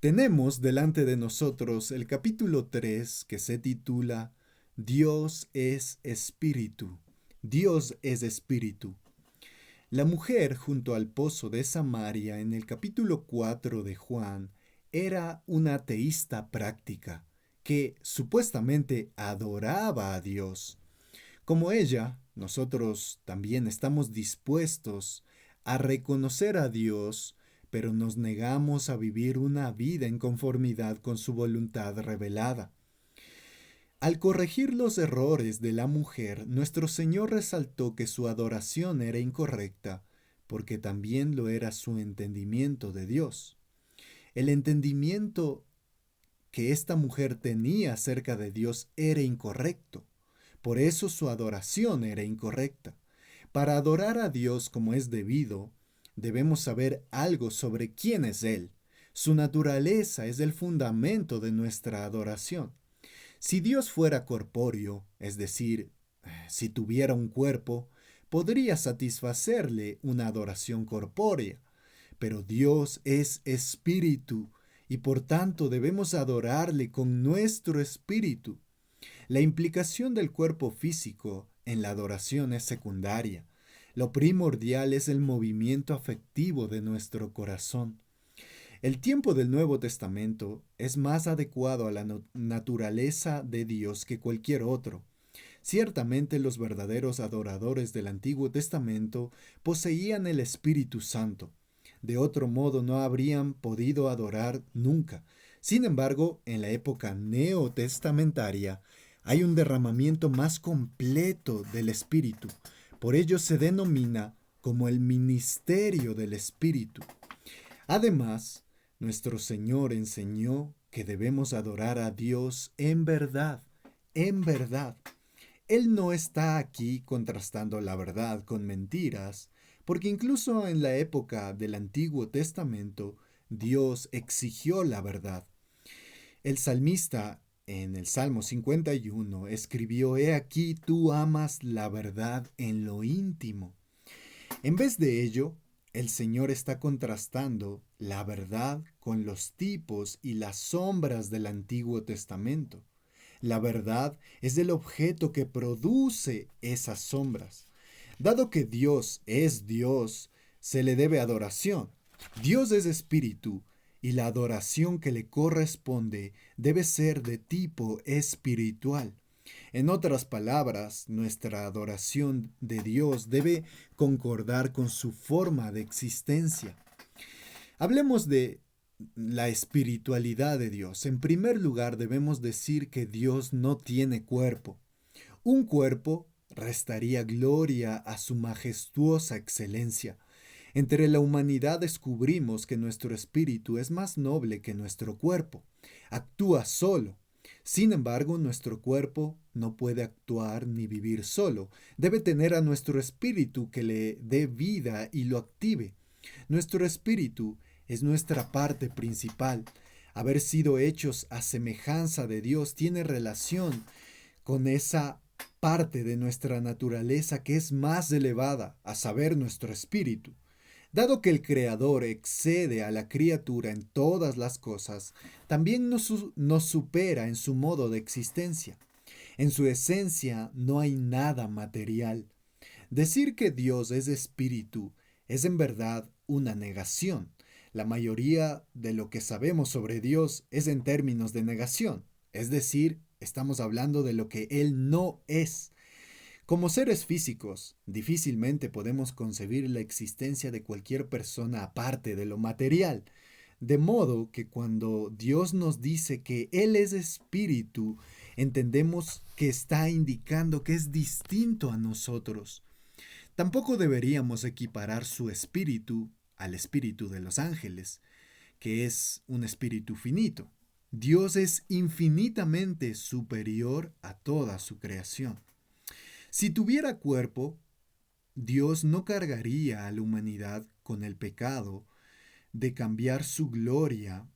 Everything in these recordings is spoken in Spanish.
Tenemos delante de nosotros el capítulo 3 que se titula Dios es Espíritu. Dios es Espíritu. La mujer junto al pozo de Samaria en el capítulo 4 de Juan era una ateísta práctica que supuestamente adoraba a Dios. Como ella, nosotros también estamos dispuestos a reconocer a Dios, pero nos negamos a vivir una vida en conformidad con su voluntad revelada. Al corregir los errores de la mujer, nuestro Señor resaltó que su adoración era incorrecta, porque también lo era su entendimiento de Dios. El entendimiento que esta mujer tenía acerca de Dios era incorrecto. Por eso su adoración era incorrecta. Para adorar a Dios como es debido, debemos saber algo sobre quién es Él. Su naturaleza es el fundamento de nuestra adoración. Si Dios fuera corpóreo, es decir, si tuviera un cuerpo, podría satisfacerle una adoración corpórea. Pero Dios es espíritu y por tanto debemos adorarle con nuestro espíritu. La implicación del cuerpo físico en la adoración es secundaria. Lo primordial es el movimiento afectivo de nuestro corazón. El tiempo del Nuevo Testamento es más adecuado a la naturaleza de Dios que cualquier otro. Ciertamente los verdaderos adoradores del Antiguo Testamento poseían el Espíritu Santo. De otro modo no habrían podido adorar nunca. Sin embargo, en la época neotestamentaria hay un derramamiento más completo del Espíritu. Por ello se denomina como el ministerio del Espíritu. Además, nuestro Señor enseñó que debemos adorar a Dios en verdad, en verdad. Él no está aquí contrastando la verdad con mentiras, porque incluso en la época del Antiguo Testamento, Dios exigió la verdad. El salmista, en el Salmo 51, escribió: He aquí tú amas la verdad en lo íntimo. En vez de ello, el Señor está contrastando la verdad con los tipos y las sombras del Antiguo Testamento. La verdad es el objeto que produce esas sombras. Dado que Dios es Dios, se le debe adoración. Dios es espíritu y la adoración que le corresponde debe ser de tipo espiritual. En otras palabras, nuestra adoración de Dios debe concordar con su forma de existencia. Hablemos de la espiritualidad de Dios. En primer lugar, debemos decir que Dios no tiene cuerpo. Un cuerpo restaría gloria a su majestuosa excelencia. Entre la humanidad descubrimos que nuestro espíritu es más noble que nuestro cuerpo. Actúa solo. Sin embargo, nuestro cuerpo no puede actuar ni vivir solo. Debe tener a nuestro espíritu que le dé vida y lo active. Nuestro espíritu es nuestra parte principal. Haber sido hechos a semejanza de Dios tiene relación con esa parte de nuestra naturaleza que es más elevada, a saber, nuestro espíritu. Dado que el Creador excede a la criatura en todas las cosas, también nos supera en su modo de existencia. En su esencia no hay nada material. Decir que Dios es espíritu es en verdad una negación. La mayoría de lo que sabemos sobre Dios es en términos de negación, es decir, estamos hablando de lo que Él no es. Como seres físicos, difícilmente podemos concebir la existencia de cualquier persona aparte de lo material. De modo que cuando Dios nos dice que Él es espíritu, entendemos que está indicando que es distinto a nosotros. Tampoco deberíamos equiparar su espíritu al espíritu de los ángeles, que es un espíritu finito. Dios es infinitamente superior a toda su creación. Si tuviera cuerpo, Dios no cargaría a la humanidad con el pecado de cambiar su gloria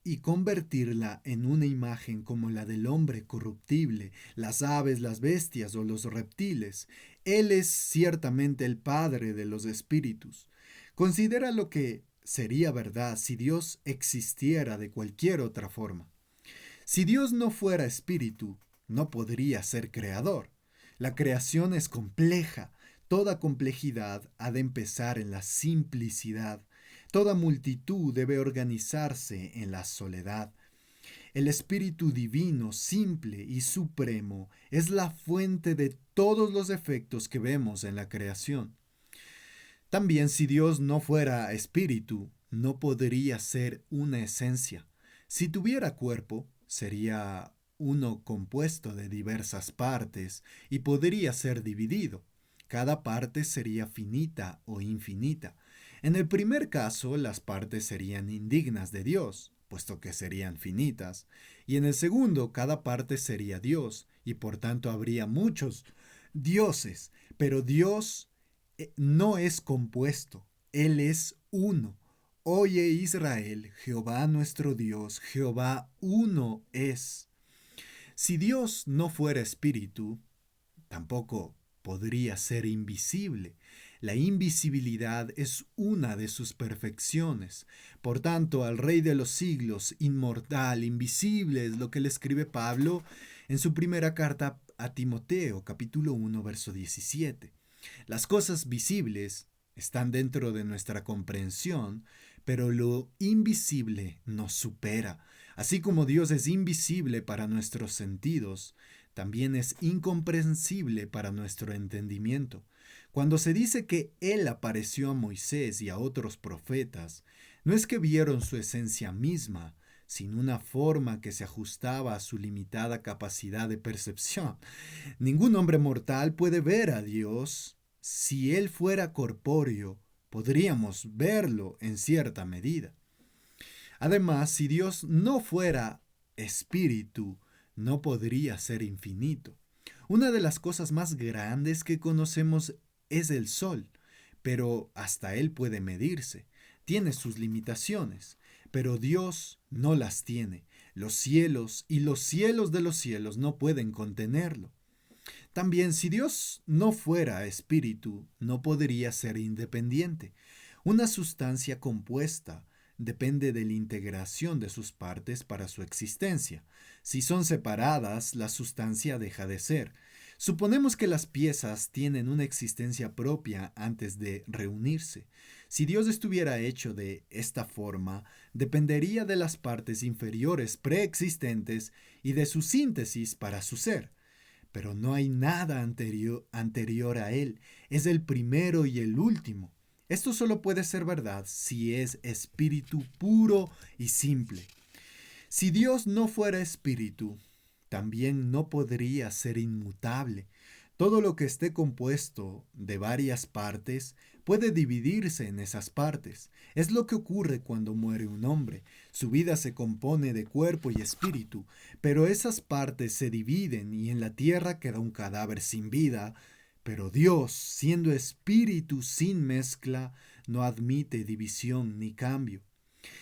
y convertirla en una imagen como la del hombre corruptible, las aves, las bestias o los reptiles. Él es ciertamente el Padre de los espíritus. Considera lo que sería verdad si Dios existiera de cualquier otra forma. Si Dios no fuera espíritu, no podría ser creador. La creación es compleja. Toda complejidad ha de empezar en la simplicidad. Toda multitud debe organizarse en la soledad. El Espíritu Divino, simple y supremo, es la fuente de todos los efectos que vemos en la creación. También si Dios no fuera espíritu, no podría ser una esencia. Si tuviera cuerpo, sería uno compuesto de diversas partes y podría ser dividido. Cada parte sería finita o infinita. En el primer caso, las partes serían indignas de Dios, puesto que serían finitas, y en el segundo, cada parte sería Dios, y por tanto habría muchos dioses, pero Dios no es compuesto, Él es uno. Oye Israel, Jehová nuestro Dios, Jehová uno es. Si Dios no fuera espíritu, tampoco podría ser invisible. La invisibilidad es una de sus perfecciones. Por tanto, al Rey de los siglos, inmortal, invisible, es lo que le escribe Pablo en su primera carta a Timoteo, capítulo 1, verso 17. Las cosas visibles están dentro de nuestra comprensión, pero lo invisible nos supera. Así como Dios es invisible para nuestros sentidos, también es incomprensible para nuestro entendimiento. Cuando se dice que Él apareció a Moisés y a otros profetas, no es que vieron su esencia misma, sino una forma que se ajustaba a su limitada capacidad de percepción. Ningún hombre mortal puede ver a Dios. Si Él fuera corpóreo, podríamos verlo en cierta medida. Además, si Dios no fuera espíritu, no podría ser infinito. Una de las cosas más grandes que conocemos es el sol, pero hasta él puede medirse. Tiene sus limitaciones, pero Dios no las tiene. Los cielos y los cielos de los cielos no pueden contenerlo. También, si Dios no fuera espíritu, no podría ser independiente. Una sustancia compuesta depende de la integración de sus partes para su existencia. Si son separadas, la sustancia deja de ser. Suponemos que las piezas tienen una existencia propia antes de reunirse. Si Dios estuviera hecho de esta forma, dependería de las partes inferiores preexistentes y de su síntesis para su ser. Pero no hay nada anterior a Él. Es el primero y el último. Esto solo puede ser verdad si es espíritu puro y simple. Si Dios no fuera espíritu, también no podría ser inmutable. Todo lo que esté compuesto de varias partes puede dividirse en esas partes. Es lo que ocurre cuando muere un hombre. Su vida se compone de cuerpo y espíritu, pero esas partes se dividen y en la tierra queda un cadáver sin vida. Pero Dios, siendo espíritu sin mezcla, no admite división ni cambio.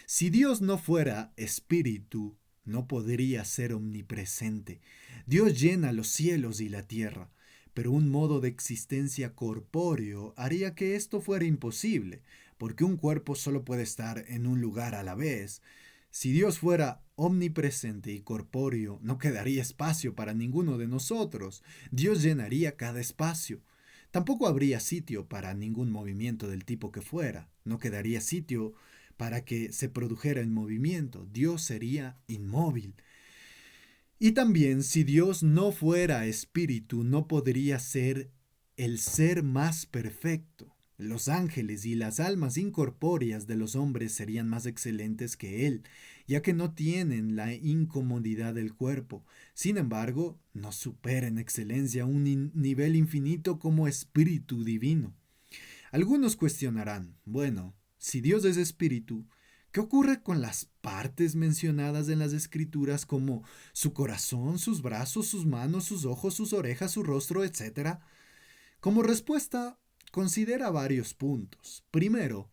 Si Dios no fuera espíritu, no podría ser omnipresente. Dios llena los cielos y la tierra, pero un modo de existencia corpóreo haría que esto fuera imposible, porque un cuerpo solo puede estar en un lugar a la vez. Si Dios fuera omnipresente y corpóreo, no quedaría espacio para ninguno de nosotros. Dios llenaría cada espacio. Tampoco habría sitio para ningún movimiento del tipo que fuera. No quedaría sitio para que se produjera el movimiento. Dios sería inmóvil. Y también, si Dios no fuera espíritu, no podría ser el ser más perfecto. Los ángeles y las almas incorpóreas de los hombres serían más excelentes que Él, ya que no tienen la incomodidad del cuerpo. Sin embargo, no supera en excelencia un nivel infinito como espíritu divino. Algunos cuestionarán, bueno, si Dios es espíritu, ¿qué ocurre con las partes mencionadas en las escrituras como su corazón, sus brazos, sus manos, sus ojos, sus orejas, su rostro, etcétera? Como respuesta, considera varios puntos. Primero,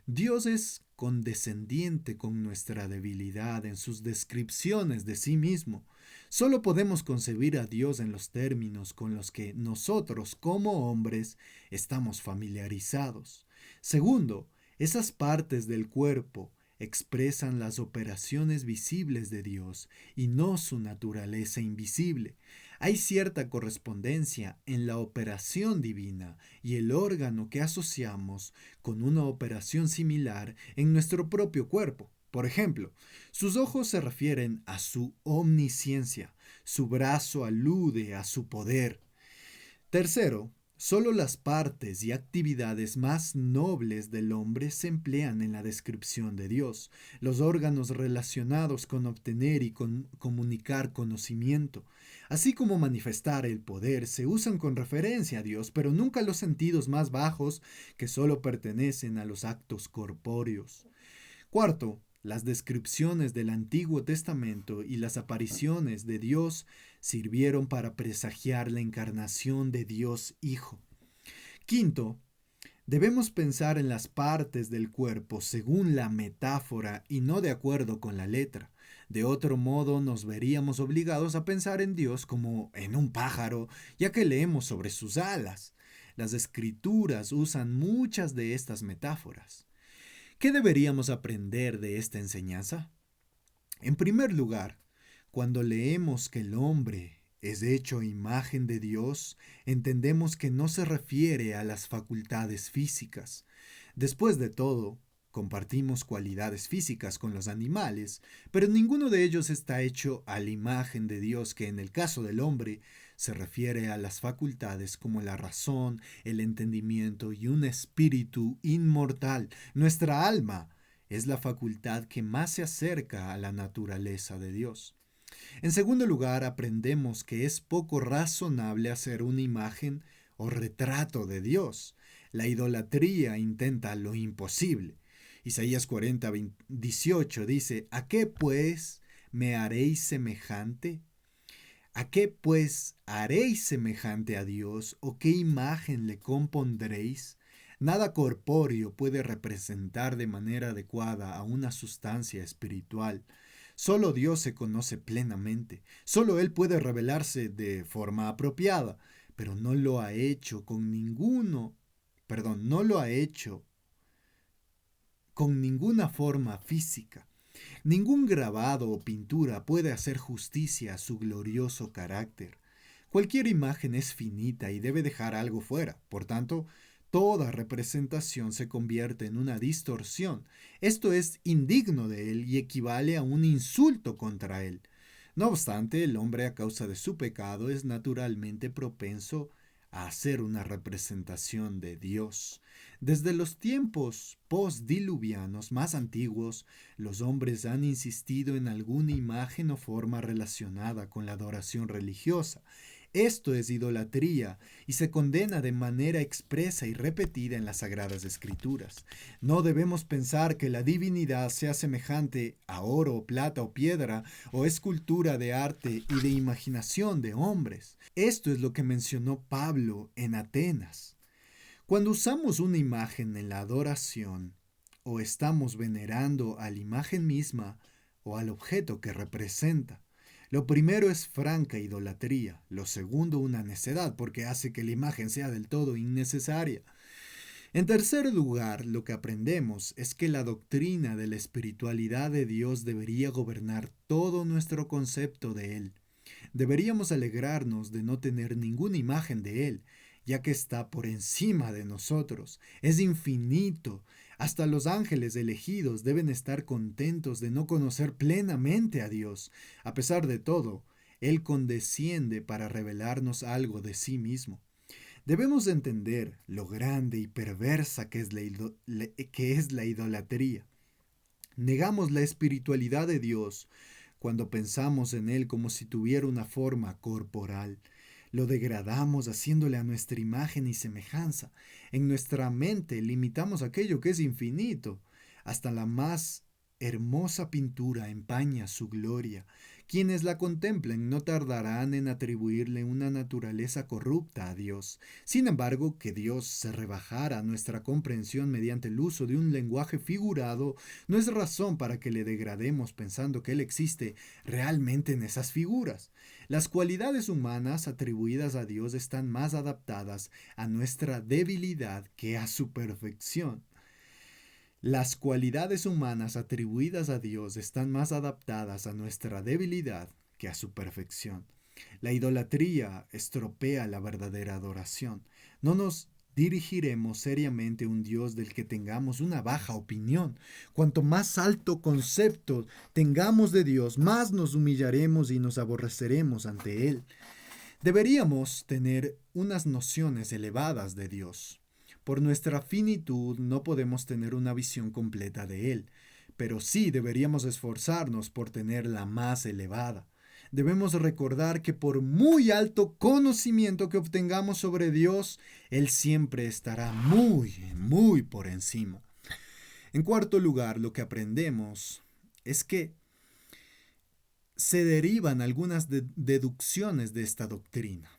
Dios es condescendiente con nuestra debilidad en sus descripciones de sí mismo. Solo podemos concebir a Dios en los términos con los que nosotros como hombres estamos familiarizados. Segundo, Esas partes del cuerpo expresan las operaciones visibles de Dios y no su naturaleza invisible. Hay cierta correspondencia en la operación divina y el órgano que asociamos con una operación similar en nuestro propio cuerpo. Por ejemplo, sus ojos se refieren a su omnisciencia, su brazo alude a su poder. Tercero, solo las partes y actividades más nobles del hombre se emplean en la descripción de Dios, los órganos relacionados con obtener y comunicar conocimiento, así como manifestar el poder, se usan con referencia a Dios, pero nunca los sentidos más bajos que solo pertenecen a los actos corpóreos. Cuarto, las descripciones del Antiguo Testamento y las apariciones de Dios sirvieron para presagiar la encarnación de Dios Hijo. Quinto, debemos pensar en las partes del cuerpo según la metáfora y no de acuerdo con la letra. De otro modo nos veríamos obligados a pensar en Dios como en un pájaro, ya que leemos sobre sus alas. Las escrituras usan muchas de estas metáforas. ¿Qué deberíamos aprender de esta enseñanza? En primer lugar, cuando leemos que el hombre es hecho imagen de Dios, entendemos que no se refiere a las facultades físicas. Después de todo, compartimos cualidades físicas con los animales, pero ninguno de ellos está hecho a la imagen de Dios, que en el caso del hombre se refiere a las facultades como la razón, el entendimiento y un espíritu inmortal. Nuestra alma es la facultad que más se acerca a la naturaleza de Dios. En segundo lugar, aprendemos que es poco razonable hacer una imagen o retrato de Dios. La idolatría intenta lo imposible. Isaías 40:18 dice: ¿A qué pues me haréis semejante? ¿A qué pues haréis semejante a Dios? ¿O qué imagen le compondréis? Nada corpóreo puede representar de manera adecuada a una sustancia espiritual. Solo Dios se conoce plenamente. Solo Él puede revelarse de forma apropiada, pero no lo ha hecho con no lo ha hecho con ninguna forma física. Ningún grabado o pintura puede hacer justicia a su glorioso carácter. Cualquier imagen es finita y debe dejar algo fuera. Por tanto, toda representación se convierte en una distorsión. Esto es indigno de él y equivale a un insulto contra él. No obstante, el hombre, a causa de su pecado, es naturalmente propenso a hacer una representación de Dios. Desde los tiempos postdiluvianos más antiguos, los hombres han insistido en alguna imagen o forma relacionada con la adoración religiosa. Esto es idolatría y se condena de manera expresa y repetida en las Sagradas Escrituras. No debemos pensar que la divinidad sea semejante a oro, plata o piedra, o escultura de arte y de imaginación de hombres. Esto es lo que mencionó Pablo en Atenas. Cuando usamos una imagen en la adoración, o estamos venerando a la imagen misma o al objeto que representa. Lo primero es franca idolatría, lo segundo una necedad, porque hace que la imagen sea del todo innecesaria. En tercer lugar, lo que aprendemos es que la doctrina de la espiritualidad de Dios debería gobernar todo nuestro concepto de Él. Deberíamos alegrarnos de no tener ninguna imagen de Él, ya que está por encima de nosotros, es infinito. Hasta los ángeles elegidos deben estar contentos de no conocer plenamente a Dios. A pesar de todo, Él condesciende para revelarnos algo de sí mismo. Debemos entender lo grande y perversa que es la idolatría. Negamos la espiritualidad de Dios cuando pensamos en Él como si tuviera una forma corporal. Lo degradamos haciéndole a nuestra imagen y semejanza. En nuestra mente limitamos aquello que es infinito. Hasta la más hermosa pintura empaña su gloria. Quienes la contemplen no tardarán en atribuirle una naturaleza corrupta a Dios. Sin embargo, que Dios se rebajara a nuestra comprensión mediante el uso de un lenguaje figurado no es razón para que le degrademos pensando que Él existe realmente en esas figuras. Las cualidades humanas atribuidas a Dios están más adaptadas a nuestra debilidad que a su perfección. Las cualidades humanas atribuidas a Dios están más adaptadas a nuestra debilidad que a su perfección. La idolatría estropea la verdadera adoración. No nos dirigiremos seriamente a un Dios del que tengamos una baja opinión. Cuanto más alto concepto tengamos de Dios, más nos humillaremos y nos aborreceremos ante Él. Deberíamos tener unas nociones elevadas de Dios. Por nuestra finitud no podemos tener una visión completa de Él, pero sí deberíamos esforzarnos por tener la más elevada. Debemos recordar que por muy alto conocimiento que obtengamos sobre Dios, Él siempre estará muy por encima. En cuarto lugar, lo que aprendemos es que se derivan algunas deducciones de esta doctrina.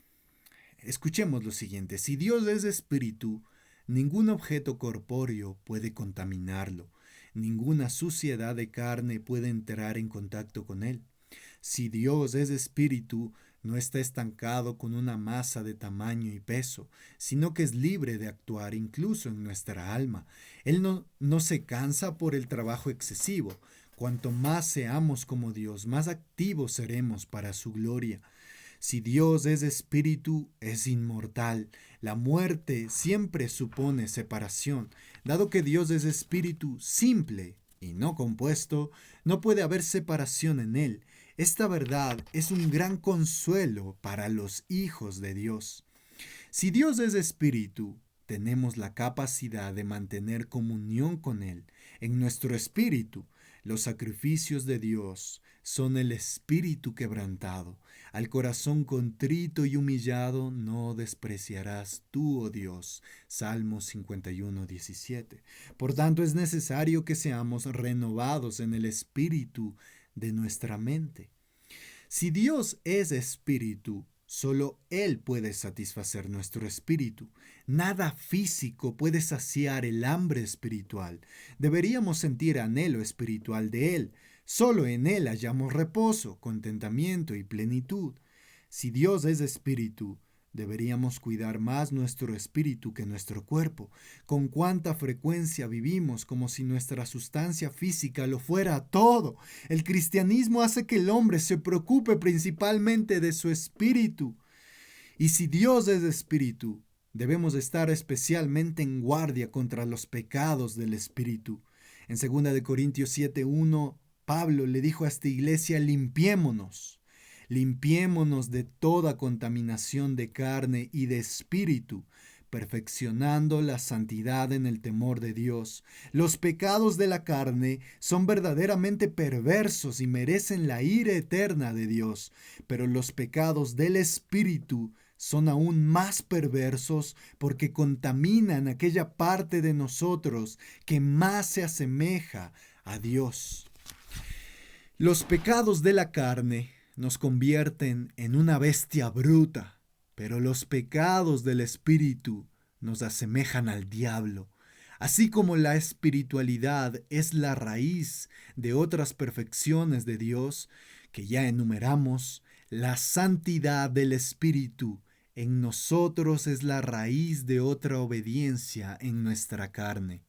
Escuchemos lo siguiente: si Dios es espíritu, ningún objeto corpóreo puede contaminarlo, ninguna suciedad de carne puede entrar en contacto con él. Si Dios es espíritu, no está estancado con una masa de tamaño y peso, sino que es libre de actuar incluso en nuestra alma. Él no se cansa por el trabajo excesivo. Cuanto más seamos como Dios, más activos seremos para su gloria. Si Dios es espíritu, es inmortal. La muerte siempre supone separación. Dado que Dios es espíritu simple y no compuesto, no puede haber separación en él. Esta verdad es un gran consuelo para los hijos de Dios. Si Dios es espíritu, tenemos la capacidad de mantener comunión con Él en nuestro espíritu. Los sacrificios de Dios son el espíritu quebrantado. Al corazón contrito y humillado no despreciarás tú, oh Dios. Salmo 51:17. Por tanto, es necesario que seamos renovados en el espíritu de nuestra mente. Si Dios es espíritu, solo Él puede satisfacer nuestro espíritu. Nada físico puede saciar el hambre espiritual. Deberíamos sentir anhelo espiritual de Él. Solo en Él hallamos reposo, contentamiento y plenitud. Si Dios es espíritu, deberíamos cuidar más nuestro espíritu que nuestro cuerpo. Con cuánta frecuencia vivimos como si nuestra sustancia física lo fuera todo. El cristianismo hace que el hombre se preocupe principalmente de su espíritu. Y si Dios es espíritu, debemos estar especialmente en guardia contra los pecados del espíritu. En 2 Corintios 7:1, Pablo le dijo a esta iglesia: limpiémonos de toda contaminación de carne y de espíritu, perfeccionando la santidad en el temor de Dios. Los pecados de la carne son verdaderamente perversos y merecen la ira eterna de Dios, pero los pecados del espíritu son aún más perversos porque contaminan aquella parte de nosotros que más se asemeja a Dios. Los pecados de la carne nos convierten en una bestia bruta, pero los pecados del espíritu nos asemejan al diablo. Así como la espiritualidad es la raíz de otras perfecciones de Dios que ya enumeramos, la santidad del espíritu en nosotros es la raíz de otra obediencia en nuestra carne.